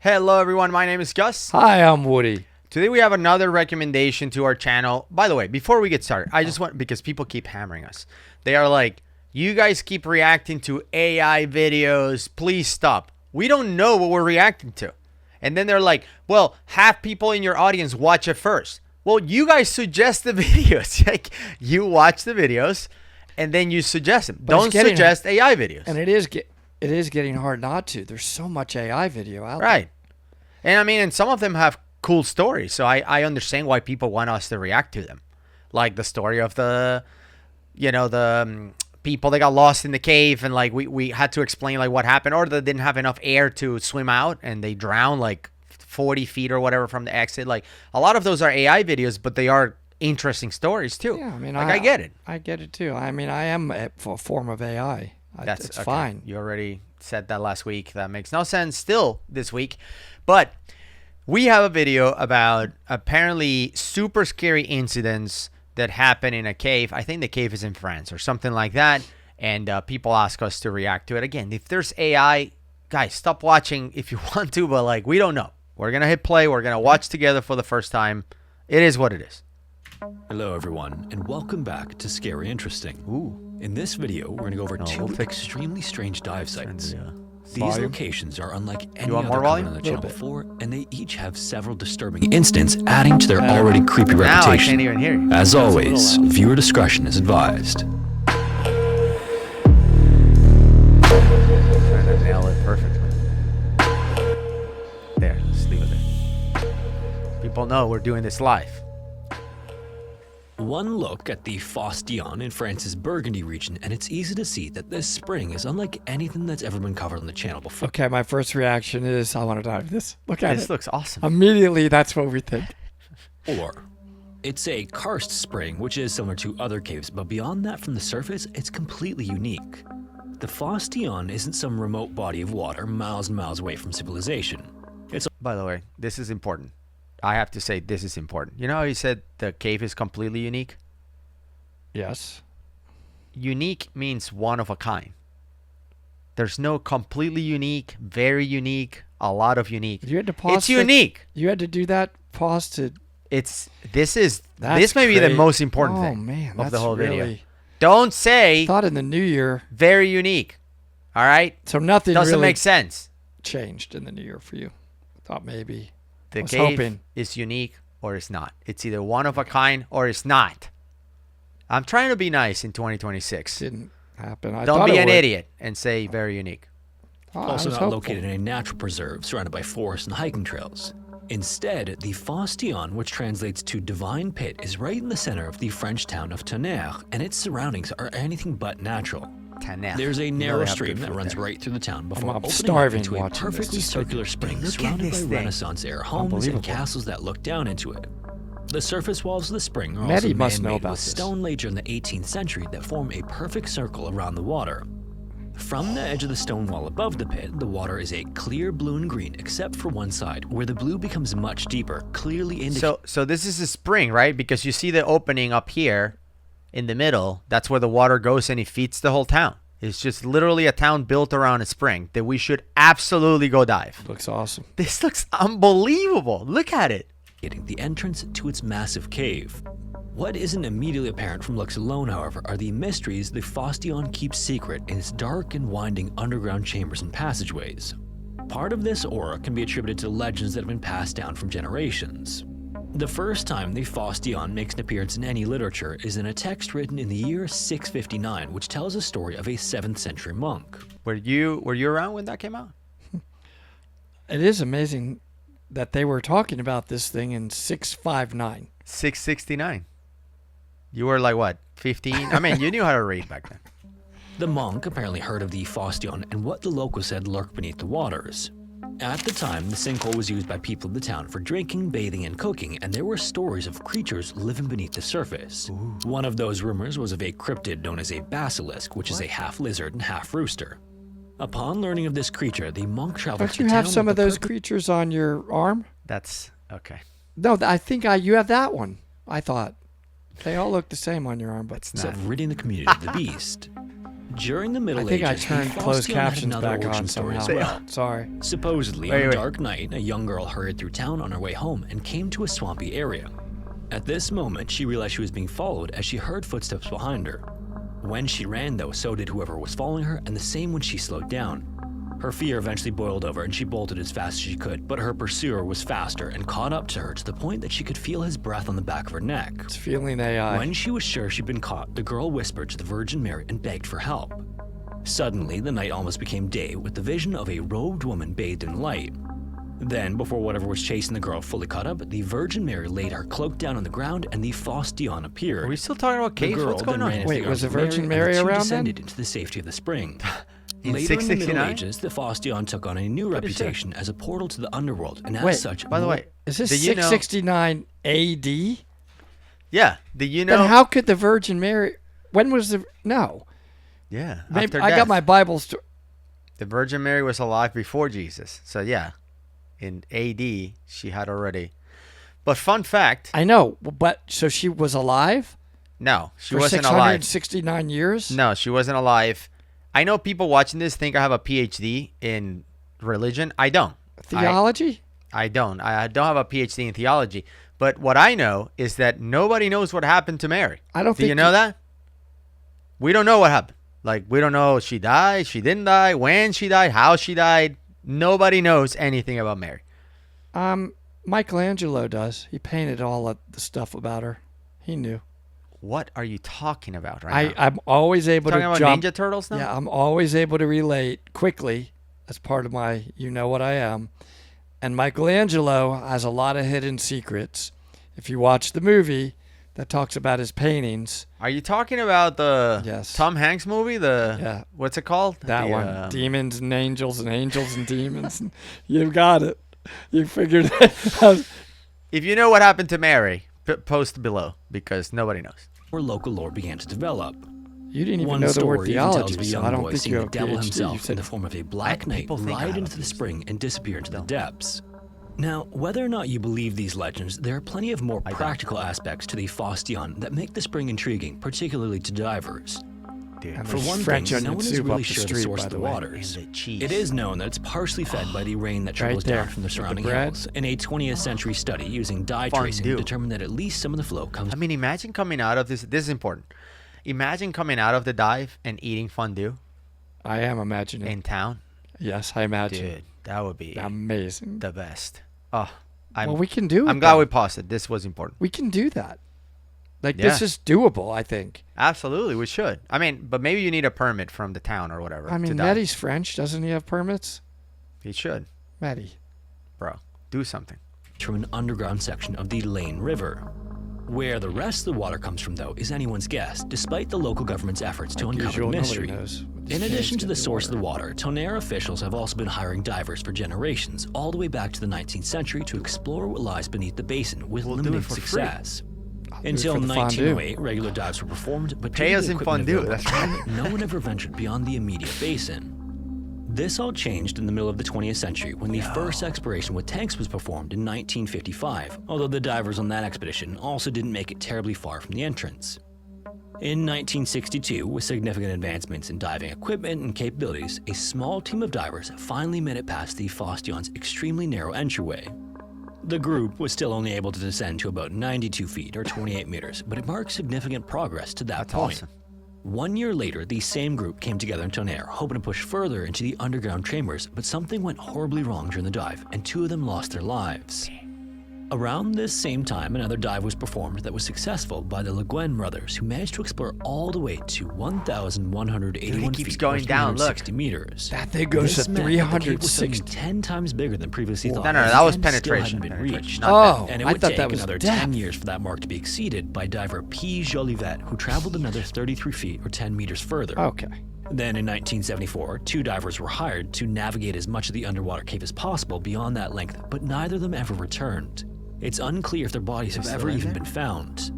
Hello everyone, my name is Gus. Hi, I'm Woody. Today we have another recommendation to our channel. By the way, before we get started, I just want, because people keep hammering us. They are like, you guys keep reacting to AI videos, please stop. We don't know what we're reacting to. And then they're like, well, have people in your audience watch it first. Well, you guys suggest the videos. Like, you watch the videos and then you suggest them. Don't suggest AI videos. And it is getting hard not to. There's so much AI video out there. Right. And I mean, and some of them have cool stories. So I understand why people want us to react to them. Like the story of the, people that got lost in the cave and like we had to explain like what happened, or they didn't have enough air to swim out and they drowned like 40 feet or whatever from the exit. Like a lot of those are AI videos, but they are interesting stories too. Yeah, I mean, I get it. I get it too. I mean, I am a form of AI. It's okay. Fine. You already said that last week. That makes no sense still this week. But we have a video about apparently super scary incidents that happen in a cave. I think the cave is in France or something like that. And people ask us to react to it. Again, if there's AI, guys, stop watching if you want to, but like, we don't know. We're going to hit play. We're going to watch together for the first time. It is what it is. Hello everyone, and welcome back to Scary Interesting. Ooh. In this video, we're going to go over two extremely strange dive sites. These locations are unlike any other covered on the channel before, and they each have several disturbing incidents adding to their already creepy reputation. I can't even hear you. As always, viewer discretion is advised. Trying to nail it perfectly. There, let's leave it there. People know we're doing this live. One look at the Fostion in France's Burgundy region, and it's easy to see that this spring is unlike anything that's ever been covered on the channel before. Okay, my first reaction is I want to dive this. Look at it. This looks awesome. Immediately, that's what we think. Or, it's a karst spring, which is similar to other caves, but beyond that from the surface, it's completely unique. The Fostion isn't some remote body of water miles and miles away from civilization. By the way, this is important. I have to say this is important. You know how you said the cave is completely unique? Yes. Unique means one of a kind. There's no completely unique, very unique, a lot of unique. You had to pause. It's unique. You had to do that pause to. This may be the most important thing of the whole video. Don't say. Thought in the new year. Very unique. All right. So nothing doesn't really make sense. Changed in the new year for you. Thought maybe. The cave is unique or it's not. It's either one of a kind or it's not. I'm trying to be nice in 2026. Didn't happen. Don't be an idiot and say very unique. Also not located in a natural preserve surrounded by forests and hiking trails. Instead, the Fostion, which translates to divine pit, is right in the center of the French town of Tonnerre, and its surroundings are anything but natural. There's a narrow stream that runs right through the town before opening up into a perfectly circular spring surrounded by Renaissance-era homes and castles that look down into it. The surface walls of the spring are also man-made with stone laid during the 18th century that form a perfect circle around the water. From the edge of the stone wall above the pit, the water is a clear blue and green except for one side, where the blue becomes much deeper, clearly indicating... So this is a spring, right? Because you see the opening up here in the middle. That's where the water goes and it feeds the whole town. It's just literally a town built around a spring that we should absolutely go dive. Looks awesome. This looks unbelievable. Look at it. Getting the entrance to its massive cave. What isn't immediately apparent from looks alone, however, are the mysteries the Fostion keeps secret in its dark and winding underground chambers and passageways. Part of this aura can be attributed to legends that have been passed down from generations. The first time the Fostion makes an appearance in any literature is in a text written in the year 659, which tells a story of a 7th century monk. Were you around when that came out? It is amazing that they were talking about this thing in 659. 669. You were like what, 15? I mean, you knew how to read back then. The monk apparently heard of the Fostion and what the locals said lurked beneath the waters. At the time, the sinkhole was used by people of the town for drinking, bathing, and cooking, and there were stories of creatures living beneath the surface. Ooh. One of those rumors was of a cryptid known as a basilisk, which is a half lizard and half rooster. Upon learning of this creature, the monk traveled to the town. Don't you have some of those creatures on your arm? That's okay. No, I think you have that one. I thought they all look the same on your arm, but it's not. Of ridding the community of the beast. During the Middle I think I Ages, turned the closed Faustian had captions another back origin on story somehow. as well. Sorry. Supposedly, on a dark night, a young girl hurried through town on her way home and came to a swampy area. At this moment, she realized she was being followed as she heard footsteps behind her. When she ran, though, so did whoever was following her, and the same when she slowed down. Her fear eventually boiled over and she bolted as fast as she could, but her pursuer was faster and caught up to her to the point that she could feel his breath on the back of her neck. It's feeling AI. When she was sure she'd been caught, the girl whispered to the Virgin Mary and begged for help. Suddenly, the night almost became day with the vision of a robed woman bathed in light. Then, before whatever was chasing the girl fully caught up, the Virgin Mary laid her cloak down on the ground and the Faustion appeared. Are we still talking about The caves? girl What's going then ran on? into Wait, the was arms the of Virgin Mary Mary and the two around then? descended into the safety of the spring. In Later in the Middle 669? Ages, the Faustion took on a new reputation as a portal to the underworld, and as Wait, such, By the way, Is this did you know- 669 AD? Yeah. Did you know? Then how could the Virgin Mary? When was the? No. Yeah. Maybe, After I got death. my Bible story. The Virgin Mary was alive before Jesus. So yeah, in AD she had already. But fun fact, I know, but so she was alive no, she for wasn't alive. 669 years. No, she wasn't alive. I know people watching this think I have a PhD in religion. I don't. Theology. I don't. I don't have a PhD in theology. But what I know is that nobody knows what happened to Mary. I don't Do think you know that? We don't know what happened. Like, we don't know if she died, she didn't die, when she died, how she died. Nobody knows anything about Mary. Michelangelo does. He painted all of the stuff about her. He knew. What are you talking about right now? I'm always able Talking to about jump. Ninja Turtles now? Yeah, I'm always able to relate quickly. That's part of my, you know what I am. And Michelangelo has a lot of hidden secrets. If you watch the movie that talks about his paintings, Are you talking about the Yes. Tom Hanks movie? Yeah. What's it called? that The, one, demons and angels and demons. You've got it. You figured it out. If you know what happened to Mary, post below because nobody knows. where local lore began to develop. You didn't even One know the story word even tells theology, of a so young I don't boy think seeing you the have a devil PhD. You himself in said the form of a black knight people think I ride have a into the PhD. spring and disappear into the depths. Now, whether or not you believe these legends, there are plenty of more practical aspects to the Faustion that make the spring intriguing, particularly to divers. Dude. And For there's one French thing, onion no one is soup really up the sure the street, source by of the the way. waters. And the cheese. It is known that it's partially fed by the rain that Right trickles there, down from the with the surrounding bread. hills. And a 20th century study using dye tracing Fondue. determined that at least some of the flow comes I mean, imagine coming out of this. This is important. Imagine coming out of the dive and eating fondue I am imagining. in town. Yes, I imagine. Dude, that would be Amazing. the best. Oh, I'm Well, we can do it. I'm glad then. we paused it. This was important. We can do that. Like, Yeah. this is doable, I think. Absolutely, we should. I mean, but maybe you need a permit from the town or whatever. I to mean, dive. Maddie's French. Doesn't he have permits? He should, Maddie. bro. Do something. from an underground section of the Lane River. Where the rest of the water comes from, though, is anyone's guess, despite the local government's efforts to Like uncover usual, the nobody mystery. knows what these In things addition to get the in source of the water, Tonnerre officials have also been hiring divers for generations, all the way back to the 19th century, to explore what lies beneath the basin with We'll do it limited for free. success. do it Until for the fondue. 1908, regular dives were performed, but Pay due to us the in equipment fondue, available at that's the time, no one ever ventured beyond the immediate basin. This all changed in the middle of the 20th century when the first exploration with tanks was performed in 1955, although the divers on that expedition also didn't make it terribly far from the entrance. In 1962, with significant advancements in diving equipment and capabilities, a small team of divers finally made it past the Faustion's extremely narrow entryway. The group was still only able to descend to about 92 feet or 28 meters, but it marked significant progress to that That's point. awesome. 1 year later, the same group came together in Tonnerre, hoping to push further into the underground chambers, but something went horribly wrong during the dive, and 2 of them lost their lives. Around this same time, another dive was performed that was successful by the Le Guin brothers, who managed to explore all the way to 1,181 Dude, it keeps feet, going or down, look. 360 meters. That thing goes This to meant that the cave was suddenly 360. 10 times bigger than previously thought. No, and that was still penetration. hadn't been penetration, reached. not Oh, depth. And it I would thought take that was another depth. 10 years for that mark to be exceeded by diver P. Jolivet, who traveled another 33 feet or 10 meters further. Okay. Then in 1974, 2 divers were hired to navigate as much of the underwater cave as possible beyond that length, but neither of them ever returned. It's unclear if their bodies have ever in even there? been found.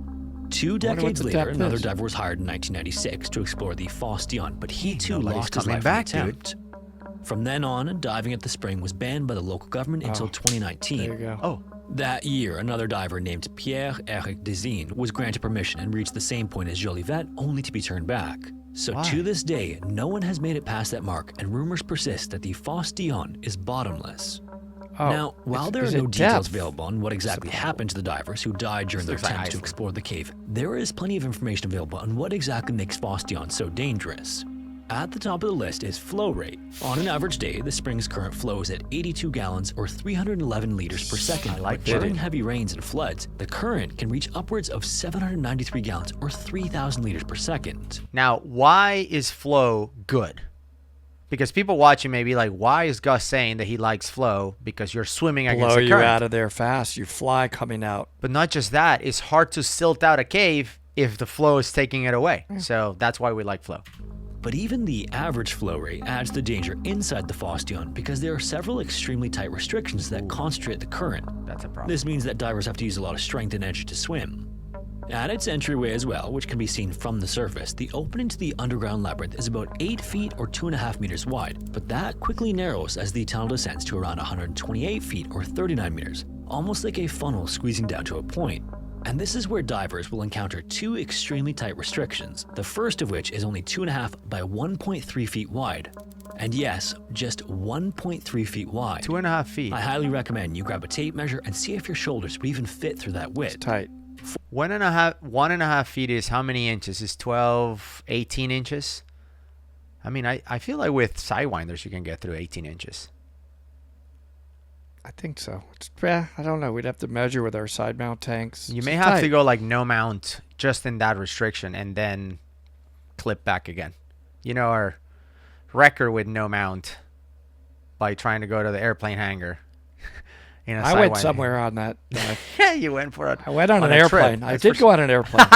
2 what decades the later, depth another is. diver was hired in 1996 to explore the Faustion, but he too Nobody's lost his coming life back, in the dude. attempt. From then on, diving at the spring was banned by the local government until Oh, 2019. There you go. Oh, That year, another diver named Pierre-Eric Desine was granted permission and reached the same point as Jolivet, only to be turned back. So Why? to this day, no one has made it past that mark, and rumors persist that the Faustian is bottomless. Oh, Now, while there are is no it details depth? available on what exactly happened to the divers who died during their looks like attempts to Iceland. explore the cave, there is plenty of information available on what exactly makes Faustian so dangerous. At the top of the list is flow rate. On an average day, the spring's current flows at 82 gallons or 311 liters per second. I like But during that. heavy rains and floods, the current can reach upwards of 793 gallons or 3,000 liters per second. Now, why is flow good? Because people watching may be like, why is Gus saying that he likes flow? Because you're swimming against Blow the you current. out of there fast. You fly coming out. But not just that, it's hard to silt out a cave if the flow is taking it away. So that's why we like flow. But even the average flow rate adds to the danger inside the Faustian because there are several extremely tight restrictions that concentrate the current. That's a problem. This means that divers have to use a lot of strength and energy to swim. At its entryway as well, which can be seen from the surface, the opening to the underground labyrinth is about 8 feet or 2.5 meters wide, but that quickly narrows as the tunnel descends to around 128 feet or 39 meters, almost like a funnel squeezing down to a point. And this is where divers will encounter two extremely tight restrictions, the first of which is only 2.5 by 1.3 feet wide. And yes, just 1.3 feet wide. 2.5 feet. I highly recommend you grab a tape measure and see if your shoulders would even fit through that width. Tight. 1.5 feet is how many inches? Is 12, 18 inches? I mean, I feel like with sidewinders you can get through 18 inches. I think so. I don't know. We'd have to measure with our side mount tanks. You It's may have to tight. go like no mount just in that restriction and then clip back again. You know, our record with no mount by trying to go to the airplane hangar. In a I went Sidewinder. somewhere on that. dive. Yeah, you went for it. I went on an a trip. airplane. I That's did for go on an airplane.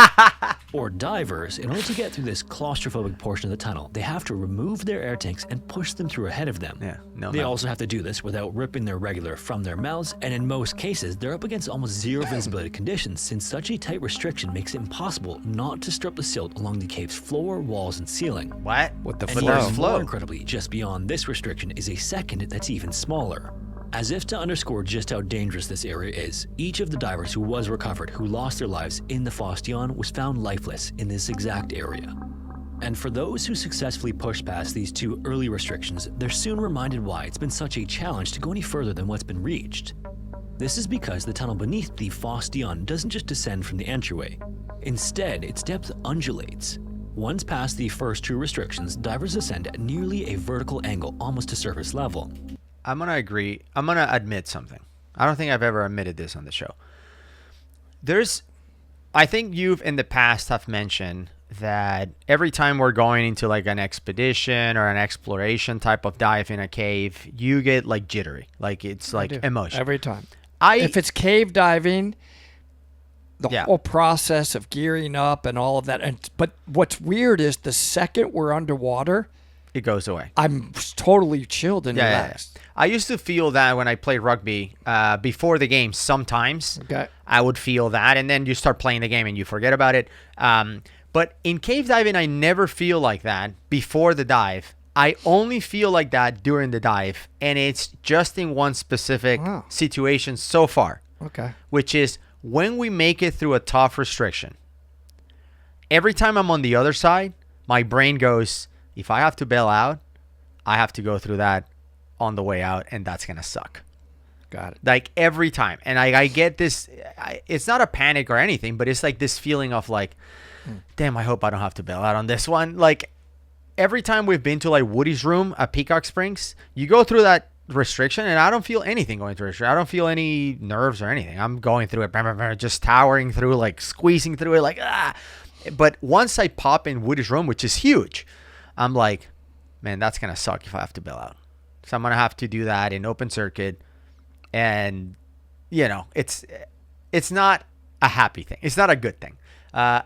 Or divers, in order to get through this claustrophobic portion of the tunnel, they have to remove their air tanks and push them through ahead of them. Yeah, no They mount. also have to do this without ripping their regular from their mouths, and in most cases, they're up against almost zero visibility conditions since such a tight restriction makes it impossible not to strip the silt along the cave's floor, walls, and ceiling. What? With the And flow. even Flow. more incredibly, just beyond this restriction is a second that's even smaller. As if to underscore just how dangerous this area is, each of the divers who was recovered who lost their lives in the Faustian was found lifeless in this exact area. And for those who successfully pushed past these two early restrictions, they're soon reminded why it's been such a challenge to go any further than what's been reached. This is because the tunnel beneath the Faustian doesn't just descend from the entryway. Instead, its depth undulates. Once past the first two restrictions, divers ascend at nearly a vertical angle almost to surface level. I'm going to agree. I'm going to admit something. I don't think I've ever admitted this on the show. I think you've in the past have mentioned that every time we're going into like an expedition or an exploration type of dive in a cave, you get like jittery. Like it's like do. emotion. Every time. I If it's cave diving, the Yeah. whole process of gearing up and all of that. But what's weird is the second we're underwater, it goes away. I'm totally chilled and Yeah. relaxed. I used to feel that when I played rugby before the game. Sometimes Okay. I would feel that, and then you start playing the game and you forget about it. But in cave diving, I never feel like that before the dive. I only feel like that during the dive, and it's just in one specific Wow. situation so far, Okay. which is when we make it through a tough restriction. Every time I'm on the other side, my brain goes, if I have to bail out, I have to go through that on the way out, and that's gonna suck. Got it. Like every time. And I get this, it's not a panic or anything, but it's like this feeling of like, damn, I hope I don't have to bail out on this one. Like every time we've been to like Woody's room at Peacock Springs, you go through that restriction and I don't feel anything going through restriction. I don't feel any nerves or anything. I'm going through it, just towering through, like squeezing through it, like, ah. But once I pop in Woody's room, which is huge, I'm like, man, that's going to suck if I have to bail out. So I'm going to have to do that in open circuit. And, you know, it's not a happy thing. It's not a good thing.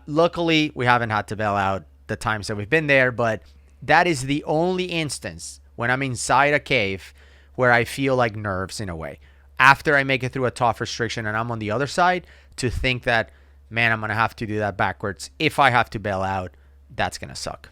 Luckily, we haven't had to bail out the times that we've been there. But that is the only instance when I'm inside a cave where I feel like nerves in a way. After I make it through a tough restriction and I'm on the other side, to think that, man, I'm going to have to do that backwards. If I have to bail out, that's going to suck.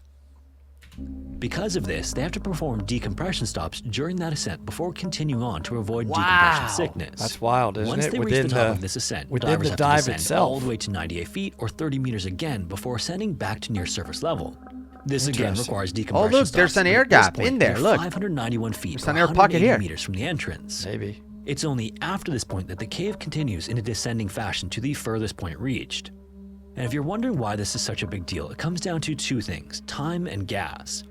Because of this, they have to perform decompression stops during that ascent before continuing on to avoid decompression sickness. That's wild, isn't Once it? they reach the top of this ascent, within divers the have dive to descend itself. all the way to 98 feet or 30 meters again before ascending back to near surface level. This again Interesting. requires decompression. Oh, look, there's stops, an but air at this gap point, in there, they're look. 591 feet, There's or an air pocket 180 here. meters from the entrance. Maybe. It's only after this point that the cave continues in a descending fashion to the furthest point reached. And if you're wondering why this is such a big deal, it comes down to two things: time and gas.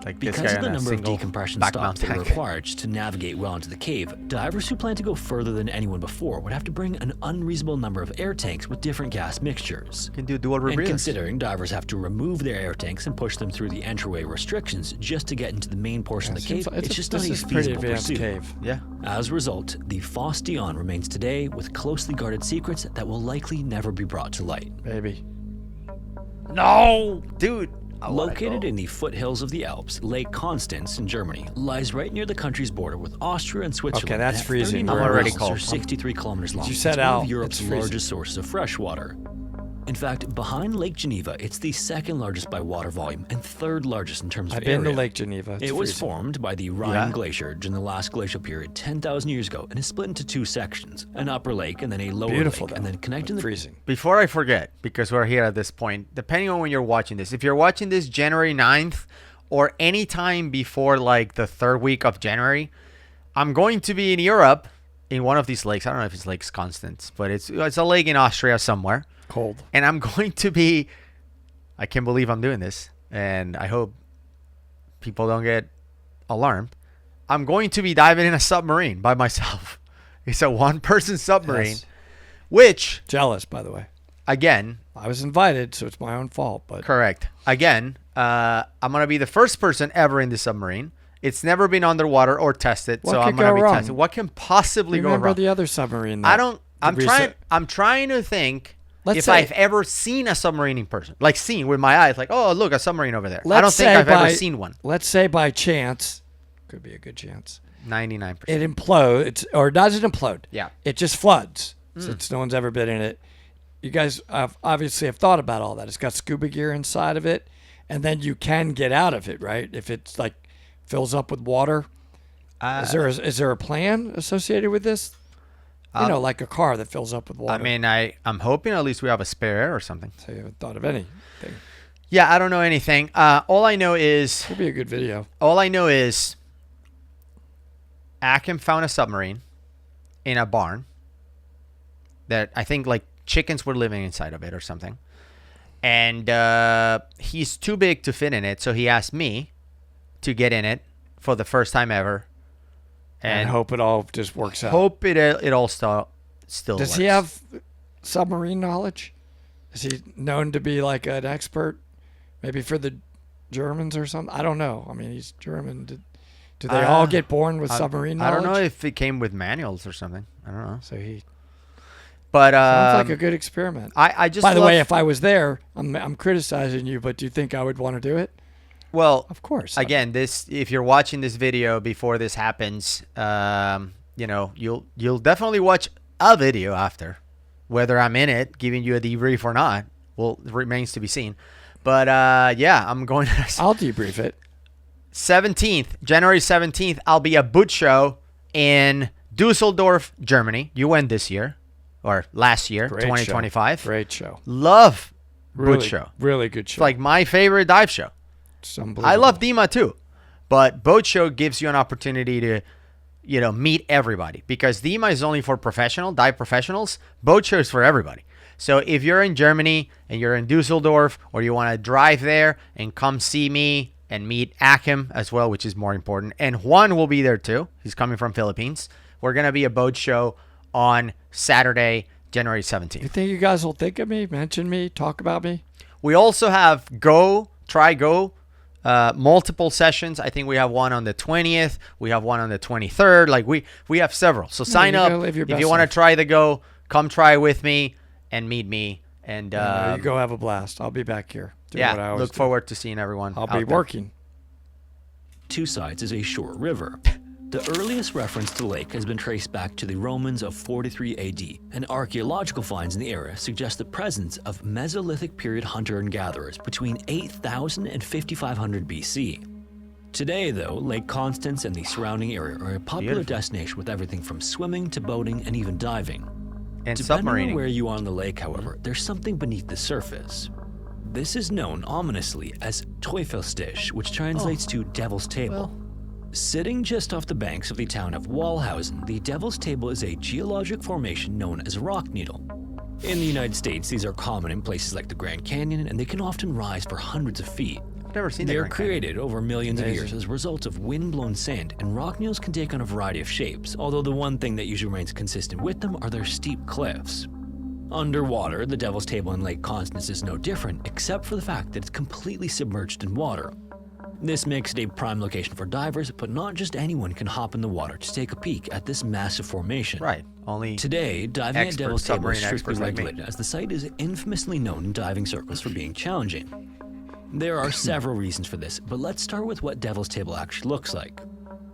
Like this Because guy of the on a number of single decompression back stops mount that are tank. required to navigate well into the cave, divers who plan to go further than anyone before would have to bring an unreasonable number of air tanks with different gas mixtures. You can do dual And rebreathers. considering divers have to remove their air tanks and push them through the entryway restrictions just to get into the main portion of the cave, it's just not a this is pretty feasible advanced pursuit. cave. Yeah. As a result, the Fostion remains today with closely guarded secrets that will likely never be brought to light. Maybe. No, dude. I wanna Located go. in the foothills of the Alps, Lake Constance in Germany lies right near the country's border with Austria and Switzerland. Okay, that's and at freezing. 39 I'm already miles, cold. or 63 kilometers long. You said it's one Al, of Europe's it's freezing. largest sources of fresh water. In fact, behind Lake Geneva, it's the second largest by water volume and third largest in terms of I've been area. to Lake Geneva. It's It was freezing. formed by the Rhine Yeah. Glacier during the last glacial period 10,000 years ago and is split into two sections, an upper lake and then a lower Beautiful, lake, though. and then connecting the freezing. Before I forget, because we're here at this point, depending on when you're watching this, if you're watching this January 9th or any time before like the third week of January, I'm going to be in Europe in one of these lakes. I don't know if it's Lake Constance, but it's a lake in Austria somewhere. Cold. And I'm going to be, I can't believe I'm doing this, and I hope people don't get alarmed. I'm going to be diving in a submarine by myself. It's a one-person submarine, Yes. which, Jealous, by the way. again, I was invited, so it's my own fault. But correct. Again, I'm going to be the first person ever in the submarine. It's never been underwater or tested, What so could I'm going to go be wrong? tested. What can possibly go remember wrong? the other submarine? I don't. that we said- I'm trying to think Let's if say- I've ever seen a submarine in person, like seen with my eyes, like, oh, look, a submarine over there. I Let's don't think say I've ever by- seen one. Let's say by chance, could be a good chance, 99%. it implodes, or doesn't implode. Yeah. It just floods, since no one's ever been in it. You guys obviously have thought about all that. It's got scuba gear inside of it, and then you can get out of it, right? If it's like fills up with water. Is there a plan associated with this? You know, like a car that fills up with water. I mean, I'm hoping at least we have a spare air or something. So you haven't thought of anything. Yeah, I don't know anything. All I know is Could be a good video. Akim found a submarine in a barn that I think like chickens were living inside of it or something. And he's too big to fit in it, so he asked me to get in it for the first time ever. And hope it all just works out. Hope it all still Does works. he have submarine knowledge? Is he known to be like an expert? Maybe for the Germans or something? I don't know. I mean, he's German. Do they all get born with submarine knowledge? I don't know if it came with manuals or something. I don't know. So he But sounds like a good experiment. I just By the way, love- if I was there, I'm criticizing you, but do you think I would want to do it? well, Of course. again, if you're watching this video before this happens, you know, you'll definitely watch a video after, whether I'm in it, giving you a debrief or not. Well, remains to be seen. But yeah, I'm going to I'll debrief it. 17th, January 17th. I'll be at Boot Show in Dusseldorf, Germany. You went this year or last year, Great 2025. Show. Great show. Love Really, Boot Show. Really good show. It's like my favorite dive show. It's unbelievable. I love Dima too, but Boat Show gives you an opportunity to, you know, meet everybody, because Dima is only for dive professionals. Boat Show is for everybody. So if you're in Germany and you're in Dusseldorf, or you want to drive there and come see me and meet Akim as well, which is more important, and Juan will be there too. He's coming from Philippines. We're gonna be a Boat Show on Saturday, January You 17th. think you guys will think of me, mention me, talk about me? We also have Try Go. Multiple sessions. I think we have one on the 20th. We have one on the 23rd. Like we have several. So sign you up gotta live your if best you want to life. try the Go. Come try with me and meet me. And You go have a blast. I'll be back here. doing what I yeah, always look do. forward to seeing everyone. I'll out be there. working. Two sides is a short river. The earliest reference to the lake has been traced back to the Romans of 43 AD, and archaeological finds in the area suggest the presence of Mesolithic period hunter and gatherers between 8,000 and 5,500 BC. Today, though, Lake Constance and the surrounding area are a popular Beautiful. destination with everything from swimming to boating and even diving. And Depending on submarining. where you are on the lake, however, there's something beneath the surface. This is known ominously as Teufelsstiche, which translates to Devil's Table. Sitting just off the banks of the town of Walhausen, the Devil's Table is a geologic formation known as a rock needle. In the United States, these are common in places like the Grand Canyon, and they can often rise for hundreds of feet. I've never seen They that. are created over millions of years as a result of wind-blown sand, and rock needles can take on a variety of shapes, although the one thing that usually remains consistent with them are their steep cliffs. Underwater, the Devil's Table in Lake Constance is no different, except for the fact that it's completely submerged in water. This makes it a prime location for divers, but not just anyone can hop in the water to take a peek at this massive formation. Right. Only Today, diving at Devil's Table is strictly experts like me. regulated, as the site is infamously known in diving circles for being challenging. There are several reasons for this, but let's start with what Devil's Table actually looks like.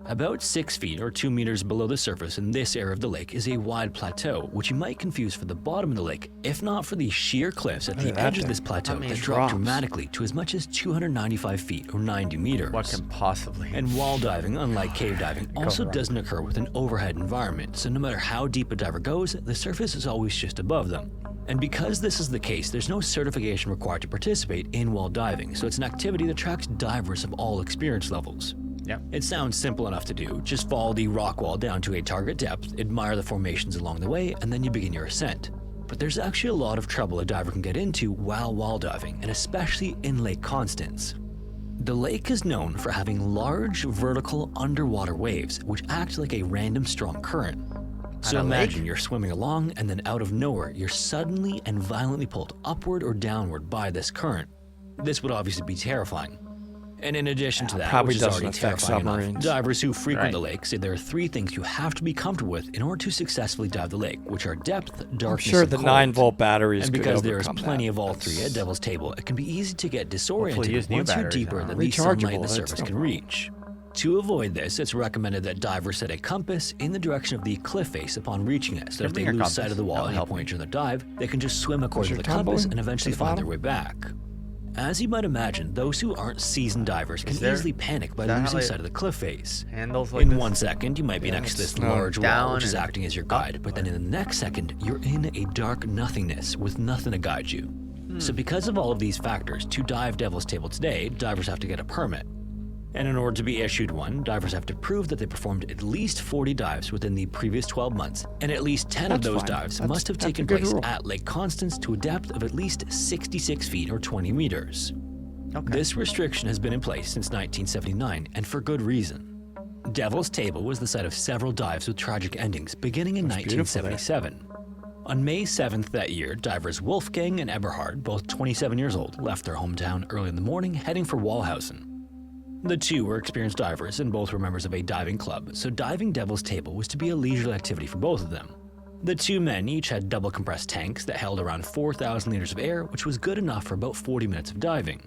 About 6 feet or 2 meters below the surface in this area of the lake is a wide plateau, which you might confuse for the bottom of the lake, if not for the sheer cliffs at the edge of this plateau that drop dramatically to as much as 295 feet or 90 meters. what can possibly? And wall diving, unlike cave diving, also doesn't occur with an overhead environment, so no matter how deep a diver goes, the surface is always just above them. And because this is the case, there's no certification required to participate in wall diving, so it's an activity that attracts divers of all experience levels. Yeah. It sounds simple enough to do. Just follow the rock wall down to a target depth, admire the formations along the way, and then you begin your ascent. But there's actually a lot of trouble a diver can get into while wall diving, and especially in Lake Constance. The lake is known for having large vertical underwater waves, which act like a random strong current. So imagine you're swimming along, and then out of nowhere, you're suddenly and violently pulled upward or downward by this current. This would obviously be terrifying. And in addition to that, probably which is already doesn't affect terrifying enough, submarines. divers who frequent the lake say there are 3 things you have to be comfortable with in order to successfully dive the lake, which are depth, darkness, I'm sure and the cold. 9-volt batteries And could because there is overcome plenty that. of all 3 at Devil's Table, it can be easy to get Hopefully disoriented use new once you're batteries, deeper I don't than know. the sunlight Rechargeable, the that's surface no can problem. reach. To avoid this, it's recommended that divers set a compass in the direction of the cliff face upon reaching it, so if Bring they your lose sight compass. of the wall That'll at any help point during their dive, they can just swim according to your the compass tumbling and eventually to the find their bottom? way back. As you might imagine, those who aren't seasoned divers can there- easily panic by is that how losing they- sight of the cliff face. Handles like In this? 1 second, you might be next to this no, large down wall, which is and acting as your guide, but then in the next second, you're in a dark nothingness with nothing to guide you. So because of all of these factors, to dive Devil's Table today, divers have to get a permit. And in order to be issued one, divers have to prove that they performed at least 40 dives within the previous 12 months, and at least 10 of That's those fine. dives That's- must have that's a taken good place rule. at Lake Constance to a depth of at least 66 feet or 20 meters. Okay. This restriction has been in place since 1979, and for good reason. Devil's Table was the site of several dives with tragic endings, beginning in It's beautiful there. 1977. On May 7th that year, divers Wolfgang and Eberhard, both 27 years old, left their hometown early in the morning, heading for Walhausen. The two were experienced divers, and both were members of a diving club, so diving Devil's Table was to be a leisurely activity for both of them. The 2 men each had double compressed tanks that held around 4,000 liters of air, which was good enough for about 40 minutes of diving.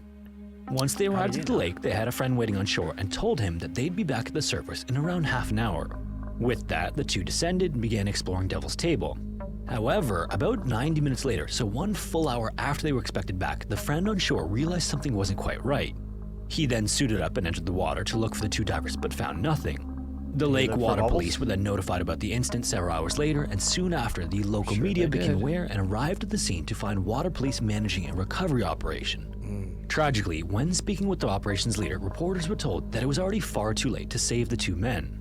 Once they arrived at the lake, they had a friend waiting on shore and told him that they'd be back at the surface in around half an hour. With that, the 2 descended and began exploring Devil's Table. However, about 90 minutes later, so 1 full hour after they were expected back, the friend on shore realized something wasn't quite right. He then suited up and entered the water to look for the 2 divers, but found nothing. The lake look for water bubbles? police were then notified about the incident several hours later, and soon after, the local media they became did. aware and arrived at the scene to find water police managing a recovery operation. Tragically, when speaking with the operations leader, reporters were told that it was already far too late to save the 2 men.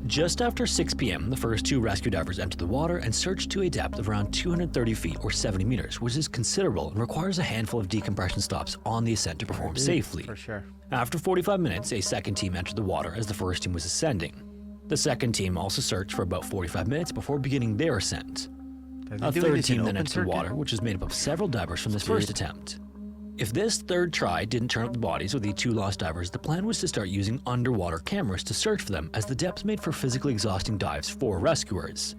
Just after 6 p.m., the first 2 rescue divers entered the water and searched to a depth of around 230 feet or 70 meters, which is considerable and requires a handful of decompression stops on the ascent to perform safely. For sure. After 45 minutes, a second team entered the water as the first team was ascending. The second team also searched for about 45 minutes before beginning their ascent. Are they A doing third this in team then open entered the circuit? water, which was made up of several divers from this first attempt. If this third try didn't turn up the bodies of the 2 lost divers, the plan was to start using underwater cameras to search for them, as the depths made for physically exhausting dives for rescuers.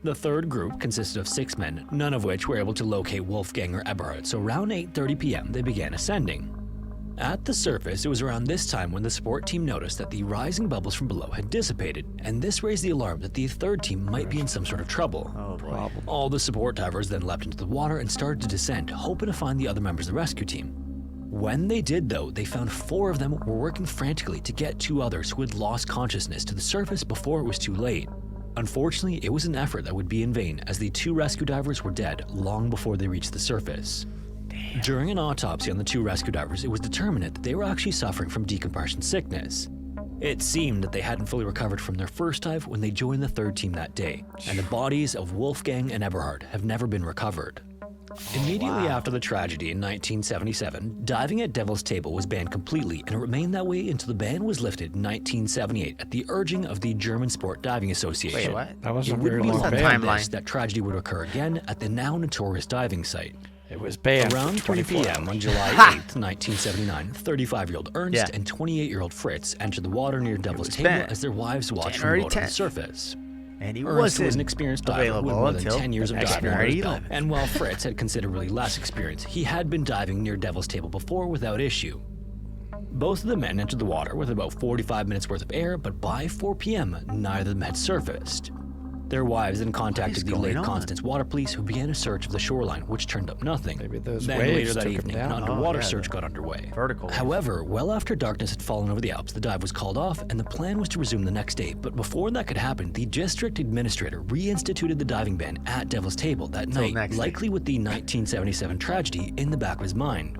The third group consisted of 6 men, none of which were able to locate Wolfgang or Eberhard, so around 8:30 p.m. they began ascending. At the surface, it was around this time when the support team noticed that the rising bubbles from below had dissipated, and this raised the alarm that the third team might be in some sort of trouble. Oh boy. All the support divers then leapt into the water and started to descend, hoping to find the other members of the rescue team. When they did, though, they found 4 of them were working frantically to get 2 others who had lost consciousness to the surface before it was too late. Unfortunately, it was an effort that would be in vain, as the 2 rescue divers were dead long before they reached the surface. During an autopsy on the 2 rescue divers, it was determined that they were actually suffering from decompression sickness. It seemed that they hadn't fully recovered from their first dive when they joined the 3rd team that day, and the bodies of Wolfgang and Eberhard have never been recovered. Immediately after the tragedy in 1977, diving at Devil's Table was banned completely, and it remained that way until the ban was lifted in 1978 at the urging of the German Sport Diving Association. Wait, what? That wasn't It a would very be long thought ban. that tragedy would occur again at the now notorious diving site. It was banned Around for 3 24 p.m. on hours. July 8th, 1979, 35-year-old Ernst Yeah. and 28-year-old Fritz entered the water near Devil's was Table banned. as their wives watched January from below the 10th. surface. And he Ernst was wasn't an experienced diver who had available more than until 10 years of the next diving under his January belt. 11th. And while Fritz had considerably less experience, he had been diving near Devil's Table before without issue. Both of the men entered the water with about 45 minutes worth of air, but by 4 p.m., neither of them had surfaced. Their wives then contacted the going Lake on? Constance Water Police, who began a search of the shoreline, which turned up nothing. Maybe those Then waves later that took 'em evening, an down. underwater Oh, yeah, search the got underway. vertical wave. However, well after darkness had fallen over the Alps, the dive was called off, and the plan was to resume the next day. But before that could happen, the district administrator reinstituted the diving ban at Devil's Table that Till night, next day. likely with the 1977 tragedy in the back of his mind.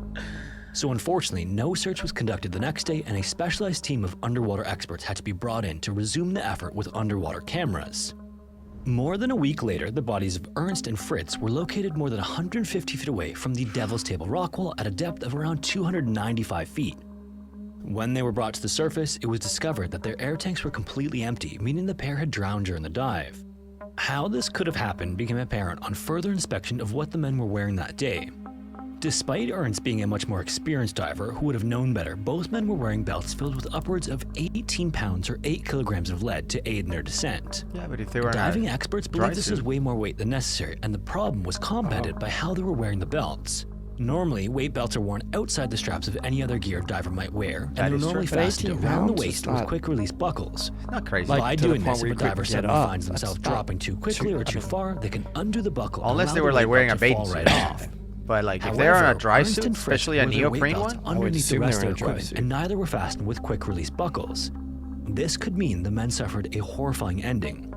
So unfortunately, no search was conducted the next day, and a specialized team of underwater experts had to be brought in to resume the effort with underwater cameras. More than a week later, the bodies of Ernst and Fritz were located more than 150 feet away from the Devil's Table rock wall at a depth of around 295 feet. When they were brought to the surface, it was discovered that their air tanks were completely empty, meaning the pair had drowned during the dive. How this could have happened became apparent on further inspection of what the men were wearing that day. Despite Ernst being a much more experienced diver who would have known better, both men were wearing belts filled with upwards of 18 pounds or 8 kilograms of lead to aid in their descent. Yeah, but if they were Diving experts believe this was suit. way more weight than necessary, and the problem was compounded by how they were wearing the belts. Normally, weight belts are worn outside the straps of any other gear a diver might wear, That and is they're normally true. fastened 18 around the pounds is waist with not- quick-release buckles. not crazy. Like, By to the doing point this, where if you a diver couldn't get suddenly up, finds that's themselves not dropping too quickly or too far, they can undo the buckle and Unless allow they the were like weight wearing belt a to bathing fall suit. right off. But like if they're on a However, dry Ernst suit, and Fritz especially a wore their weight neoprene belts one, underneath the assume rest they of were their in a dry equipment, suit. and neither were fastened with quick-release buckles. This could mean the men suffered a horrifying ending.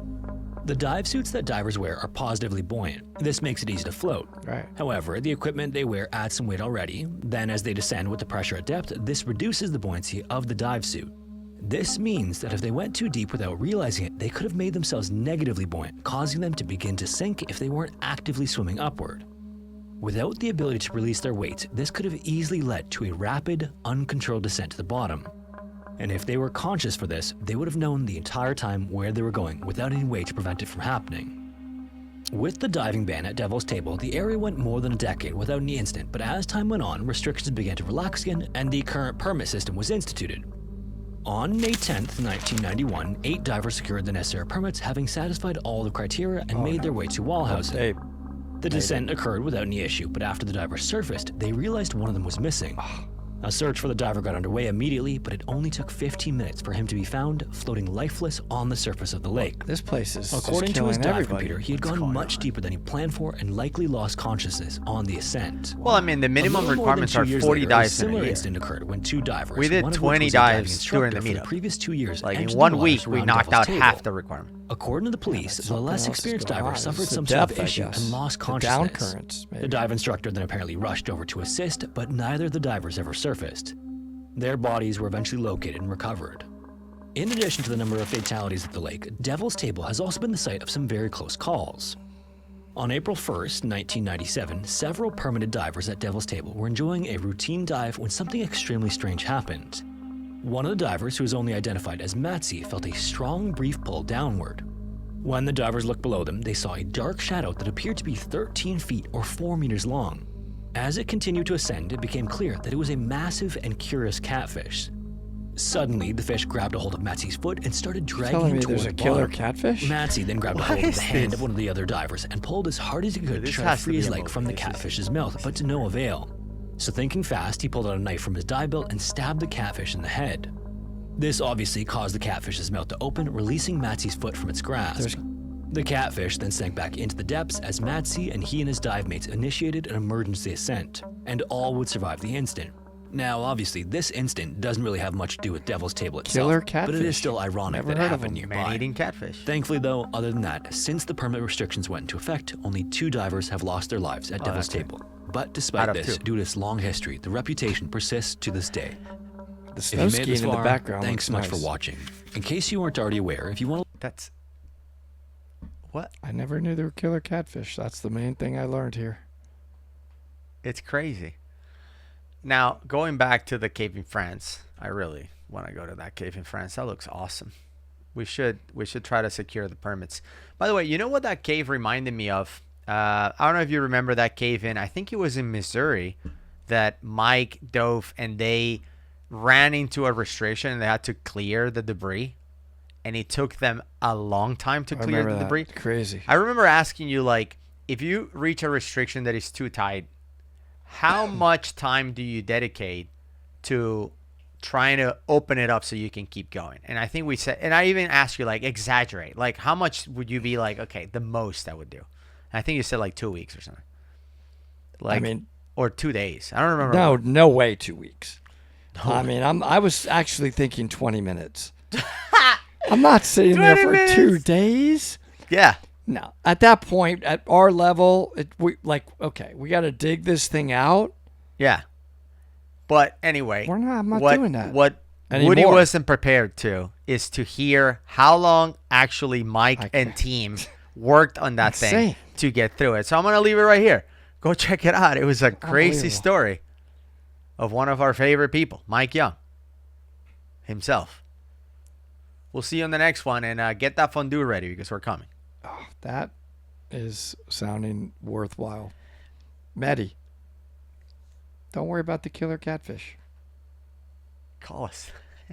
The dive suits that divers wear are positively buoyant. This makes it easy to float. Right. However, the equipment they wear adds some weight already. Then as they descend with the pressure at depth, this reduces the buoyancy of the dive suit. This means that if they went too deep without realizing it, they could have made themselves negatively buoyant, causing them to begin to sink if they weren't actively swimming upward. Without the ability to release their weight, this could have easily led to a rapid, uncontrolled descent to the bottom. And if they were conscious for this, they would have known the entire time where they were going without any way to prevent it from happening. With the diving ban at Devil's Table, the area went more than a decade without any incident, but as time went on, restrictions began to relax again, and the current permit system was instituted. On May 10th, 1991, 8 divers secured the necessary permits, having satisfied all the criteria and made their way to Walhausen. They The descent occurred without any issue, but after the divers surfaced, they realized one of them was missing. A search for the diver got underway immediately, but it only took 15 minutes for him to be found floating lifeless on the surface of the lake. This place is According just to his killing dive everybody. computer, he had gone much deeper than he planned for and likely lost consciousness on the ascent. well, I mean the minimum A little more requirements than are 2 years 40 later, dives a in a similar year. incident occurred when 2 divers, We did one of which 20 was a diving dives during the instructor for meetup. previous 2 years, Like in entered the 1 waters week, we around knocked Devil's out Table. half the requirement. According to the police, the something less else is experienced going diver on. suffered It's some the sort of depth, I issue guess. and lost The consciousness. down currents, maybe. The dive instructor then apparently rushed over to assist, but neither of the divers ever surfaced. Their bodies were eventually located and recovered. In addition to the number of fatalities at the lake, Devil's Table has also been the site of some very close calls. On April 1st, 1997, several permitted divers at Devil's Table were enjoying a routine dive when something extremely strange happened. One of the divers, who was only identified as Matzi, felt a strong, brief pull downward. When the divers looked below them, they saw a dark shadow that appeared to be 13 feet or 4 meters long. As it continued to ascend, it became clear that it was a massive and curious catfish. Suddenly, the fish grabbed a hold of Matzi's foot and started dragging telling him me toward there's the a killer bottom. catfish? Matzi then grabbed a What hold of is the hand this? of one of the other divers and pulled as hard as he could to This try to has to free be his a leg movie. from the This is- catfish's mouth, but to no avail. So thinking fast, he pulled out a knife from his dive belt and stabbed the catfish in the head. This obviously caused the catfish's mouth to open, releasing Matzi's foot from its grasp. The catfish then sank back into the depths as Matzi and he and his dive mates initiated an emergency ascent, and all would survive the instant. Now, obviously, this instant doesn't really have much to do with Devil's Table itself, Killer but it is catfish. still ironic Never that it heard of happened him. nearby. Man-eating catfish. Thankfully, though, other than that, since the permit restrictions went into effect, only 2 divers have lost their lives at Devil's that's great. Table. But despite this, due to its long history, the reputation persists to this day. The If snow you made it skiing this in the far, background. thanks so looks much for nice. watching. In case you weren't already aware, if you want to That's what? I never knew there were killer catfish. That's the main thing I learned here. It's crazy. Now, going back to the cave in France, I really want to go to that cave in France. That looks awesome. We should try to secure the permits. By the way, you know what that cave reminded me of? I don't know if you remember that cave in, I think it was in Missouri, that Mike dove and they ran into a restriction and they had to clear the debris. And it took them a long time to clear the debris. Crazy. I remember asking you, like, if you reach a restriction that is too tight, how much time do you dedicate to trying to open it up so you can keep going? And I think we said, and I even asked you, like, exaggerate. Like, how much would you be like, okay, the most I would do? And I think you said like 2 weeks or something. Like, I mean, or 2 days. I don't remember. No way 2 weeks. No. I mean, I was actually thinking 20 minutes. I'm not sitting there 20 for minutes? 2 days. Yeah. No, at that point, at our level, we got to dig this thing out. Yeah. But anyway, I'm not doing that. What anymore. Woody wasn't prepared to is to hear how long actually Mike and team worked on that thing to get through it. So I'm going to leave it right here. Go check it out. It was a crazy story of one of our favorite people, Mike Young himself. We'll see you on the next one, and get that fondue ready because we're coming. Oh, that is sounding worthwhile. Maddie, don't worry about the killer catfish. Call us.